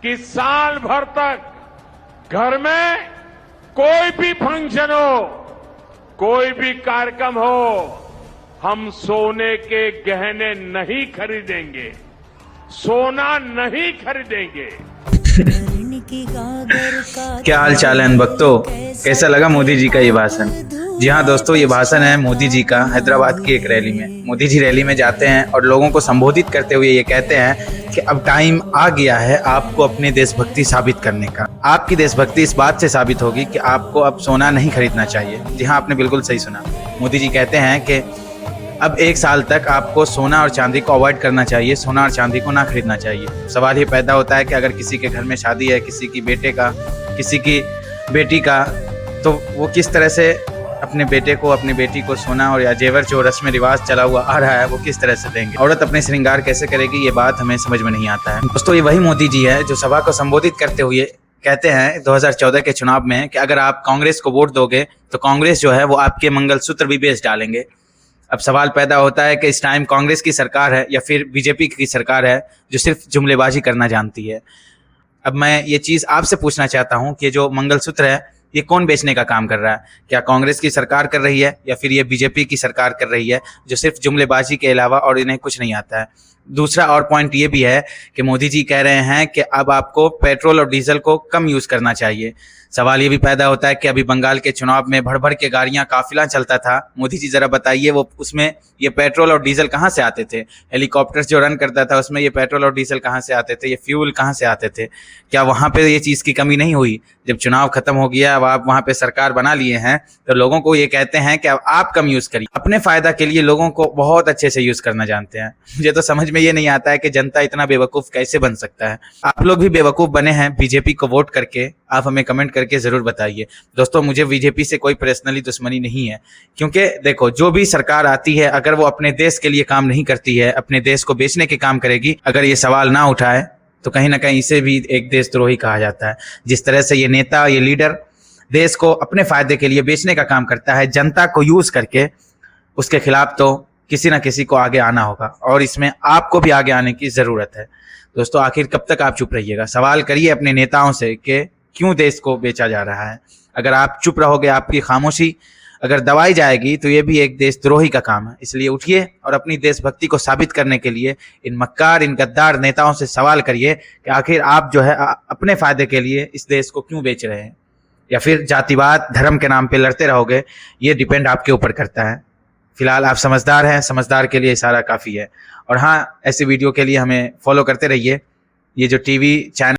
कि साल भर तक घर में कोई भी फंक्शन हो, कोई भी कार्यक्रम हो, हम सोने के गहने नहीं खरीदेंगे, सोना नहीं खरीदेंगे। क्या हाल चाल है भक्तों, कैसा लगा मोदी जी का ये भाषण। जी हाँ दोस्तों, ये भाषण है मोदी जी का हैदराबाद की एक रैली में। मोदी जी रैली में जाते हैं और लोगों को संबोधित करते हुए ये कहते हैं कि अब टाइम आ गया है आपको अपनी देशभक्ति साबित करने का। आपकी देशभक्ति इस बात से साबित होगी कि आपको अब सोना नहीं खरीदना चाहिए। जी हाँ, आपने बिल्कुल सही सुना। मोदी जी कहते हैं कि अब 1 साल तक आपको सोना और चांदी को अवॉइड करना चाहिए, सोना और चांदी को ना खरीदना चाहिए। सवाल ये पैदा होता है कि अगर किसी के घर में शादी है, किसी की बेटे का, किसी की बेटी का, तो वो किस तरह से अपने बेटे को, अपनी बेटी को सोना और या जेवर जो रस्म रिवाज चला हुआ आ रहा है वो किस तरह से देंगे। औरत अपने श्रृंगार कैसे करेगी, ये बात हमें समझ में नहीं आता है। दोस्तों, ये वही मोदी जी है जो सभा को संबोधित करते हुए कहते हैं 2014 के चुनाव में कि अगर आप कांग्रेस को वोट दोगे तो कांग्रेस जो है वो आपके मंगलसूत्र भी बेच डालेंगे। अब सवाल पैदा होता है कि इस टाइम कांग्रेस की सरकार है या फिर बीजेपी की सरकार है जो सिर्फ जुमलेबाजी करना जानती है। अब मैं ये चीज़ आपसे पूछना चाहता हूँ कि जो मंगलसूत्र है ये कौन बेचने का काम कर रहा है? क्या कांग्रेस की सरकार कर रही है या फिर ये बीजेपी की सरकार कर रही है जो सिर्फ जुमलेबाजी के अलावा और इन्हें कुछ नहीं आता है? दूसरा और पॉइंट ये भी है कि मोदी जी कह रहे हैं कि अब आपको पेट्रोल और डीजल को कम यूज़ करना चाहिए। सवाल ये भी पैदा होता है कि अभी बंगाल के चुनाव में भर भर के गाड़ियां काफिला चलता था। मोदी जी जरा बताइए वो उसमें ये पेट्रोल और डीजल कहाँ से आते थे? हेलीकॉप्टर जो रन करता था उसमें ये पेट्रोल और डीजल कहाँ से आते थे? ये फ्यूल कहाँ से आते थे? क्या वहाँ पे ये चीज़ की कमी नहीं हुई? जब चुनाव खत्म हो गया, अब आप वहाँ पे सरकार बना लिए हैं तो लोगों को ये कहते हैं कि अब आप कम यूज़ करिए। अपने फायदा के लिए लोगों को बहुत अच्छे से यूज़ करना जानते हैं। मुझे तो समझ में ये नहीं आता है कि जनता इतना बेवकूफ़ कैसे बन सकता है। आप लोग भी बेवकूफ़ बने हैं बीजेपी को वोट करके? आप हमें कमेंट करके ज़रूर बताइए। दोस्तों, मुझे बीजेपी से कोई पर्सनली दुश्मनी नहीं है, क्योंकि देखो जो भी सरकार आती है अगर वो अपने देश के लिए काम नहीं करती है, अपने देश को बेचने के काम करेगी, अगर ये सवाल ना उठाए तो कहीं ना कहीं इसे भी एक देशद्रोही कहा जाता है। जिस तरह से ये नेता, ये लीडर देश को अपने फायदे के लिए बेचने का काम करता है जनता को यूज़ करके, उसके खिलाफ तो किसी ना किसी को आगे आना होगा और इसमें आपको भी आगे आने की ज़रूरत है। दोस्तों, आखिर कब तक आप चुप रहिएगा? सवाल करिए अपने नेताओं से कि क्यों देश को बेचा जा रहा है। अगर आप चुप रहोगे, आपकी खामोशी अगर दबाई जाएगी तो ये भी एक देशद्रोही का काम है। इसलिए उठिए और अपनी देशभक्ति को साबित करने के लिए इन मक्कार, इन गद्दार नेताओं से सवाल करिए कि आखिर आप जो है अपने फायदे के लिए इस देश को क्यों बेच रहे हैं, या फिर जातिवाद, धर्म के नाम पे लड़ते रहोगे? ये डिपेंड आपके ऊपर करता है। फिलहाल आप समझदार हैं, समझदार के लिए इशारा काफ़ी है। और हाँ, ऐसे वीडियो के लिए हमें फॉलो करते रहिए। ये जो टीवी चैनल